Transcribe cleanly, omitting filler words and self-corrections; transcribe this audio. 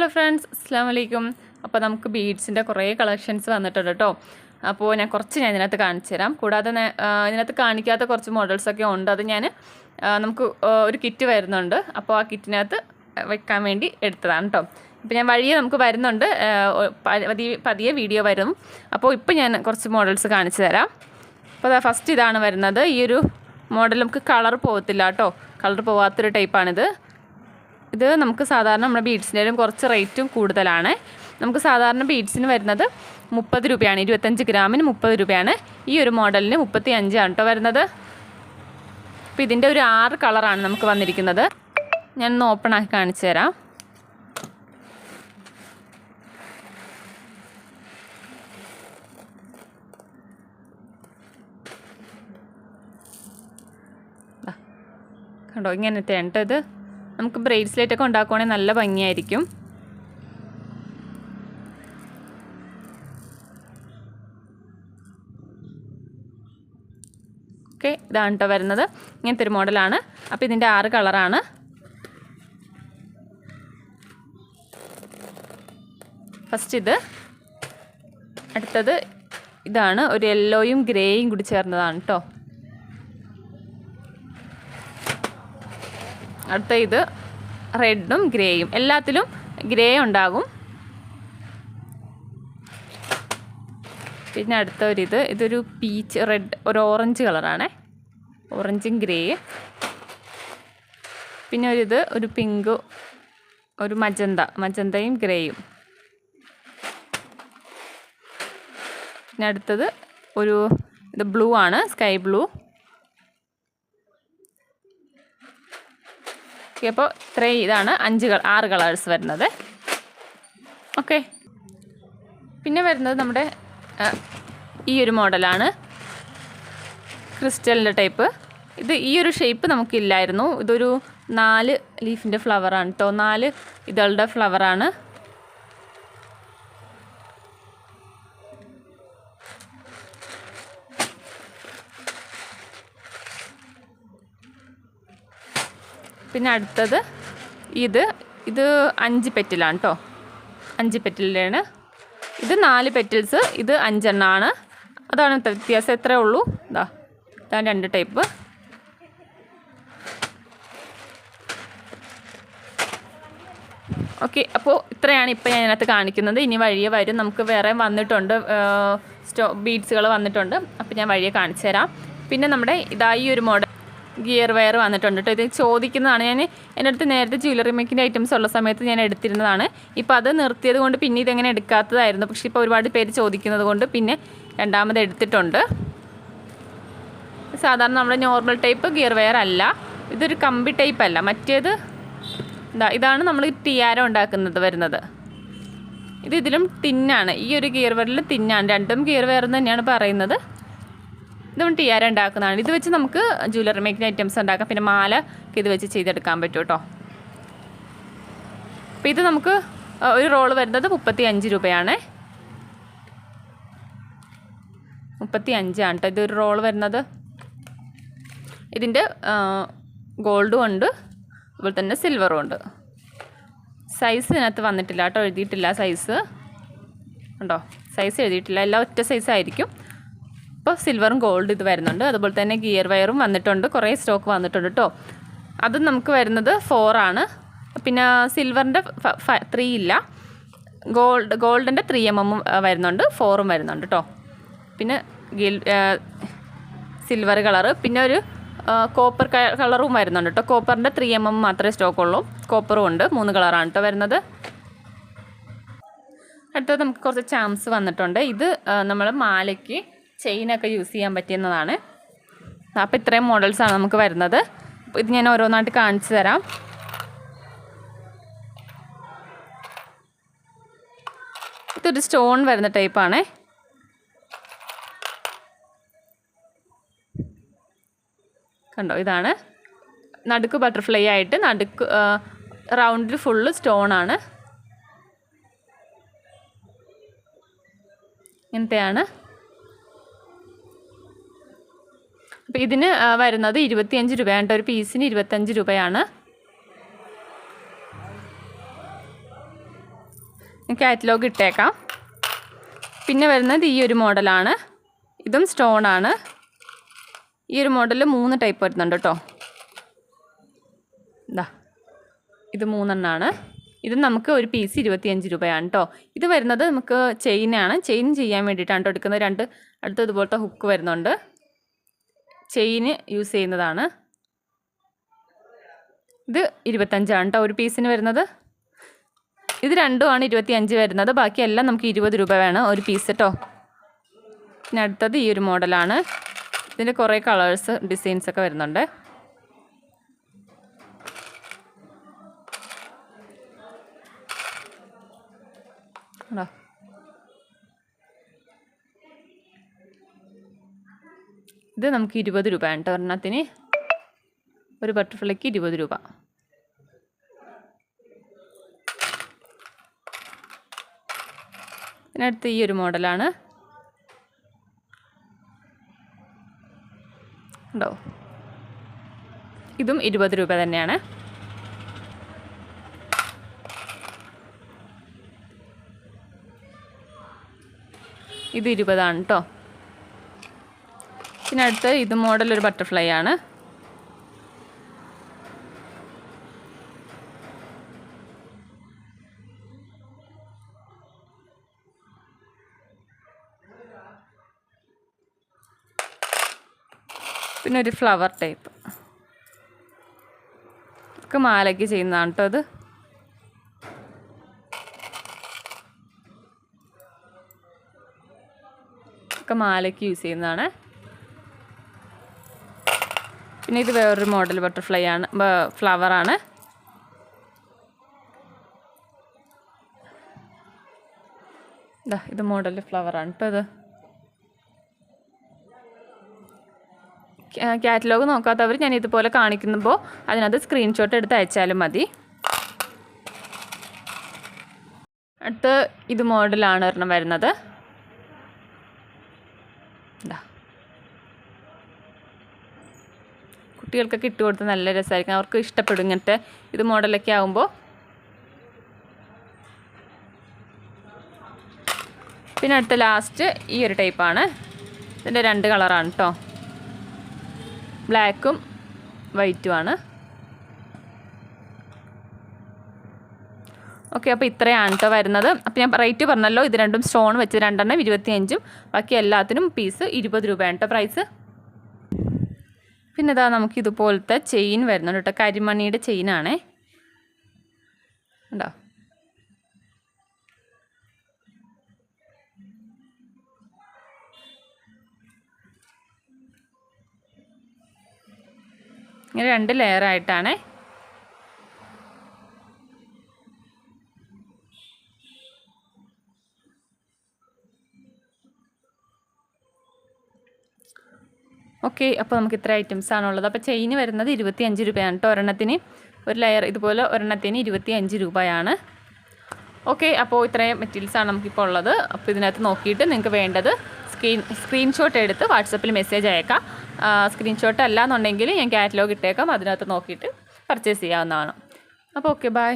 Hello friends, അസ്സാം വലൈക്കും. അപ്പോൾ നമുക്ക് ബീഡ്സിൻ്റെ കുറേ കളക്ഷൻസ് വന്നിട്ടുണ്ട് കേട്ടോ. അപ്പോൾ ഞാൻ ഇതിനകത്ത് കാണിച്ചു തരാം. കൂടാതെ ഇതിനകത്ത് കാണിക്കാത്ത കുറച്ച് മോഡൽസൊക്കെ ഉണ്ട്. അത് നമുക്ക് ഒരു കിറ്റ് വരുന്നുണ്ട്. അപ്പോൾ ആ കിറ്റിനകത്ത് വെക്കാൻ വേണ്ടി എടുത്തതാണ് കേട്ടോ. ഇപ്പോൾ ഞാൻ വഴിയെ നമുക്ക് വരുന്നുണ്ട്, പതിയെ വീഡിയോ വരും. അപ്പോൾ ഇപ്പോൾ ഞാൻ കുറച്ച് മോഡൽസ് കാണിച്ചു തരാം. അപ്പോൾ ഫസ്റ്റ് ഇതാണ് വരുന്നത്. ഈ ഒരു മോഡൽ നമുക്ക് കളർ പോകത്തില്ല കേട്ടോ. കളർ പോകാത്തൊരു ടൈപ്പാണിത്. ഇത് നമുക്ക് സാധാരണ നമ്മുടെ ബീഡ്സിൻ്റെയും കുറച്ച് റേറ്റും കൂടുതലാണ്. നമുക്ക് സാധാരണ ബീഡ്സിന് വരുന്നത് 30 രൂപയാണ്. 25 ഗ്രാമിന് 30 രൂപയാണ്. ഈ ഒരു മോഡലിന് 35 ആണ് കേട്ടോ വരുന്നത്. അപ്പോൾ ഇതിൻ്റെ ഒരു 6 കളറാണ് നമുക്ക് വന്നിരിക്കുന്നത്. ഞാനൊന്ന് ഓപ്പൺ ആക്കി കാണിച്ചു തരാം. കണ്ടോ, ഇങ്ങനത്തെ ഉണ്ട്. ഇത് നമുക്ക് ബ്രേസ്ലെറ്റൊക്കെ ഉണ്ടാക്കുവാണെങ്കിൽ നല്ല ഭംഗിയായിരിക്കും. ഓക്കെ, ഇതാണ് കേട്ടോ വരുന്നത്. ഇങ്ങനത്തെ ഒരു മോഡലാണ്. അപ്പോൾ ഇതിൻ്റെ 6 കളറാണ്. ഫസ്റ്റ് ഇത്, അടുത്തത് ഇതാണ്. ഒരു യെല്ലോയും ഗ്രേയും കൂടി ചേർന്നതാണ് കേട്ടോ. അടുത്ത ഇത് റെഡും ഗ്രേയും, എല്ലാത്തിലും ഗ്രേ ഉണ്ടാകും. പിന്നെ അടുത്ത ഇതൊരു പീച്ച് റെഡ്, ഒരു ഓറഞ്ച് കളറാണേ, ഓറഞ്ചും ഗ്രേ. പിന്നെ ഒരു പിങ്ക്, ഒരു മജന്തയും ഗ്രേയും. പിന്നെ അടുത്തത് ഇത് ബ്ലൂ ആണ്, സ്കൈ ബ്ലൂ. അപ്പോൾ ഇതാണ് 6 കളേഴ്സ് വരുന്നത്. ഓക്കെ, പിന്നെ വരുന്നത് നമ്മുടെ ഈ ഒരു മോഡലാണ്, ക്രിസ്റ്റലിൻ്റെ ടൈപ്പ്. ഈ ഒരു ഷേപ്പ് നമുക്കില്ലായിരുന്നു. ഇതൊരു 4 ലീഫിൻ്റെ ഫ്ലവറാണ് കേട്ടോ, 4 ഇതളുടെ ഫ്ലവറാണ്. പിന്നെ അടുത്തത് ഇത് 5 പെറ്റിലാണ് കേട്ടോ, 5 പെറ്റിലാണ്. ഇത് 4 പെറ്റിൽസ്, ഇത് 5 എണ്ണമാണ്. അതാണ് വ്യത്യാസം, എത്രയേ ഉള്ളൂ. ഇതാണ് 2 ടൈപ്പ്. ഓക്കെ, അപ്പോൾ ഇത്രയാണ് ഇപ്പോൾ ഞാൻ ഇതിനകത്ത് കാണിക്കുന്നത്. ഇനി വഴിയെ വരും, നമുക്ക് വേറെ വന്നിട്ടുണ്ട്, ബീഡ്സുകൾ വന്നിട്ടുണ്ട്. അപ്പോൾ ഞാൻ വഴിയെ കാണിച്ചു തരാം. പിന്നെ നമ്മുടെ ഈ ഒരു മോഡൽ ഗിയർ വയർ വന്നിട്ടുണ്ട് കേട്ടോ. ഇത് ചോദിക്കുന്നതാണ്. എൻ്റെ അടുത്ത് നേരത്തെ ജ്വല്ലറി മേക്കിൻ്റെ ഐറ്റംസ് ഉള്ള സമയത്ത് ഞാൻ എടുത്തിരുന്നതാണ്. ഇപ്പോൾ അത് നിർത്തിയത് കൊണ്ട് പിന്നെ ഇതെങ്ങനെ എടുക്കാത്തതായിരുന്നു. പക്ഷേ ഇപ്പോൾ ഒരുപാട് പേര് ചോദിക്കുന്നത് കൊണ്ട് പിന്നെ രണ്ടാമത് എടുത്തിട്ടുണ്ട്. സാധാരണ നമ്മുടെ നോർമൽ ടൈപ്പ് ഗിയർ വയർ അല്ല, ഇതൊരു കമ്പി ടൈപ്പ് അല്ല. മറ്റേത് ഇതാണ് നമ്മൾ ടിയാര ഉണ്ടാക്കുന്നത് വരുന്നത്. ഇതിലും തിന്നാണ്. ഈ ഒരു ഗിയർ വയറിൽ തിന്നാണ്. രണ്ടും ഗിയർ വയർ എന്ന് തന്നെയാണ് പറയുന്നത്. ഇതും ടിയാര ഉണ്ടാക്കുന്നതാണ്. ഇത് വെച്ച് നമുക്ക് ജ്വല്ലറി മേക്കിംഗ് ഐറ്റംസ് ഉണ്ടാക്കാം. പിന്നെ മാല ഇത് വെച്ച് ചെയ്തെടുക്കാൻ പറ്റും കേട്ടോ. അപ്പോൾ ഇത് നമുക്ക് ഒരു റോള് വരുന്നത് 35 രൂപയാണ്. 35 ആണ് കേട്ടോ ഇതൊരു റോള് വരുന്നത്. ഇതിൻ്റെ ഗോൾഡും ഉണ്ട്, അതുപോലെ തന്നെ സിൽവറും ഉണ്ട്. സൈസ് ഇതിനകത്ത് വന്നിട്ടില്ല കേട്ടോ, എഴുതിയിട്ടില്ല സൈസ്. ഉണ്ടോ, സൈസ് എഴുതിയിട്ടില്ല, എല്ലാം ഒറ്റ സൈസായിരിക്കും. അപ്പോൾ സിൽവറും ഗോൾഡ് ഇത് വരുന്നുണ്ട്. അതുപോലെ തന്നെ ഗിയർ വയറും വന്നിട്ടുണ്ട്, കുറേ സ്റ്റോക്ക് വന്നിട്ടുണ്ട് കേട്ടോ. അതും നമുക്ക് വരുന്നത് 4 ആണ്. പിന്നെ സിൽവറിൻ്റെ 3 ഇല്ല, ഗോൾഡിൻ്റെ 3 mm വരുന്നുണ്ട്, 4ഉം വരുന്നുണ്ട് കേട്ടോ. പിന്നെ സിൽവർ കളറ്, പിന്നെ ഒരു കോപ്പർ കളറും വരുന്നുണ്ട് കേട്ടോ. കോപ്പറിൻ്റെ 3 mm മാത്രമേ സ്റ്റോക്കുള്ളൂ. കോപ്പറും ഉണ്ട്, 3 കളറാണ് കേട്ടോ വരുന്നത്. അടുത്തത് നമുക്ക് കുറച്ച് ചാംസ് വന്നിട്ടുണ്ട്. ഇത് നമ്മൾ മാലയ്ക്ക് ചെയിനൊക്കെ യൂസ് ചെയ്യാൻ പറ്റുന്നതാണ്. അപ്പോൾ ഇത്രയും മോഡൽസാണ് നമുക്ക് വരുന്നത്. ഇത് ഞാൻ ഓരോന്നായിട്ട് കാണിച്ചു തരാം. ഇതൊരു സ്റ്റോൺ വരുന്ന ടൈപ്പാണേ. കണ്ടോ, ഇതാണ് നടുക്ക് ബട്ടർഫ്ലൈ ആയിട്ട്, നടുക്ക് റൗണ്ടിൽ ഫുള്ള് സ്റ്റോണാണ്. ഇങ്ങനത്തെയാണ്. അപ്പോൾ ഇതിന് വരുന്നത് 25 രൂപയാണ്. ഒരു പീസിന് 25 രൂപയാണ്. കാറ്റലോഗ് ഇട്ടേക്കാം. പിന്നെ വരുന്നത് ഈ ഒരു മോഡലാണ്. ഇതും സ്റ്റോണാണ്. ഈ ഒരു മോഡലിൽ 3 ടൈപ്പ് വരുന്നുണ്ട് കേട്ടോ. ഇതാ ഇത് 3 ഇത് നമുക്ക് ഒരു പീസ് 25 രൂപയാണ് കേട്ടോ. ഇത് വരുന്നത് നമുക്ക് ചെയിനാണ്. ചെയിൻ ചെയ്യാൻ വേണ്ടിയിട്ടാണ് കേട്ടോ എടുക്കുന്നത്. 2 അടുത്ത് ഇതുപോലത്തെ ഹുക്ക് വരുന്നുണ്ട്. ചെയിന് യൂസ് ചെയ്യുന്നതാണ്. ഇത് 25 കേട്ടോ ഒരു പീസിന് വരുന്നത്. ഇത് രണ്ടുമാണ് 25 വരുന്നത്. ബാക്കിയെല്ലാം നമുക്ക് 20 രൂപ വേണം ഒരു പീസ് കേട്ടോ. പിന്നെ അടുത്തത് ഈ ഒരു മോഡലാണ്. ഇതിൻ്റെ കുറേ കളേഴ്സ് ഡിസൈൻസൊക്കെ വരുന്നുണ്ട്. ഇത് നമുക്ക് 20 രൂപയാണ് കേട്ടോ ഒരെണ്ണത്തിന്. ഒരു ബട്ടർഫ്ലൈക്ക് 20 രൂപ. പിന്നെ അടുത്ത് ഈ ഒരു മോഡലാണ്. ഉണ്ടോ? ഇതും 20 രൂപ തന്നെയാണ്. ഇത് 20 കേട്ടോ. പിന്നെ അടുത്ത് ഇത് മോഡൽ ഒരു ബട്ടർഫ്ലൈ ആണ്. പിന്നെ ഒരു ഫ്ലവർ ടൈപ്പ് ഒക്കെ മാലയ്ക്ക് ചെയ്യുന്നതാണ് കേട്ടോ. അത് ഒക്കെ മാലയ്ക്ക് യൂസ് ചെയ്യുന്നതാണ്. പിന്നെ ഇത് വേറൊരു മോഡൽ ബട്ടർഫ്ലൈ ആണ്, ഫ്ലവറാണ്. ഇതാ ഇത് മോഡൽ ഫ്ലവറാണ് കേട്ടോ. ഇത് കാറ്റലോഗ് നോക്കാത്തവർ ഞാൻ ഇതുപോലെ കാണിക്കുമ്പോൾ അതിനകത്ത് സ്ക്രീൻഷോട്ട് എടുത്ത് അയച്ചാലും മതി. അടുത്ത് ഇത് മോഡലാണ് ഒരെണ്ണം വരുന്നത്. ഇതാ കുട്ടികൾക്കൊക്കെ ഇട്ട് കൊടുത്ത് നല്ല രസമായിരിക്കും. അവർക്ക് ഇഷ്ടപ്പെടും ഇങ്ങനത്തെ ഇത് മോഡലൊക്കെ ആകുമ്പോൾ. പിന്നെ അടുത്ത ലാസ്റ്റ് ഈ ഒരു ടൈപ്പാണ്. ഇതിൻ്റെ 2 കളറാണ് കേട്ടോ. ബ്ലാക്കും വൈറ്റുമാണ്. ഓക്കെ, അപ്പോൾ ഇത്രയാണ് കേട്ടോ വരുന്നത്. അപ്പോൾ ഞാൻ റേറ്റ് പറഞ്ഞല്ലോ. ഇത് രണ്ടും സ്റ്റോൺ വെച്ച് 2 25, ബാക്കി എല്ലാത്തിനും പീസ് 20 രൂപയാണ് കേട്ടോ പ്രൈസ്. പിന്നെ ഇതാ നമുക്ക് ഇതുപോലത്തെ ചെയിൻ വരുന്നുണ്ട് കേട്ടോ. കരിമണിയുടെ ചെയിനാണേ. ഉണ്ടോ? ഇങ്ങനെ 2 ലെയറായിട്ടാണ്. ഓക്കെ, അപ്പോൾ നമുക്ക് ഇത്ര ഐറ്റംസാണുള്ളത്. അപ്പോൾ ചെയിന് വരുന്നത് 25 രൂപയാണ് കേട്ടോ ഒരെണ്ണത്തിന്. ഒരു ലെയർ ഇതുപോലെ ഒരെണ്ണത്തിന് 25 രൂപയാണ്. ഓക്കെ, അപ്പോൾ ഇത്രയും മെറ്റീരിയൽസാണ് നമുക്കിപ്പോൾ ഉള്ളത്. അപ്പോൾ ഇതിനകത്ത് നോക്കിയിട്ട് നിങ്ങൾക്ക് വേണ്ടത് സ്ക്രീൻഷോട്ട് എടുത്ത് വാട്സപ്പിൽ മെസ്സേജ് അയക്കാം. സ്ക്രീൻഷോട്ട് അല്ല എന്നുണ്ടെങ്കിൽ ഞാൻ കാറ്റലോഗ് ഇട്ടേക്കാം. അതിനകത്ത് നോക്കിയിട്ട് പർച്ചേസ് ചെയ്യാവുന്നതാണ്. അപ്പോൾ ഓക്കെ, ബൈ.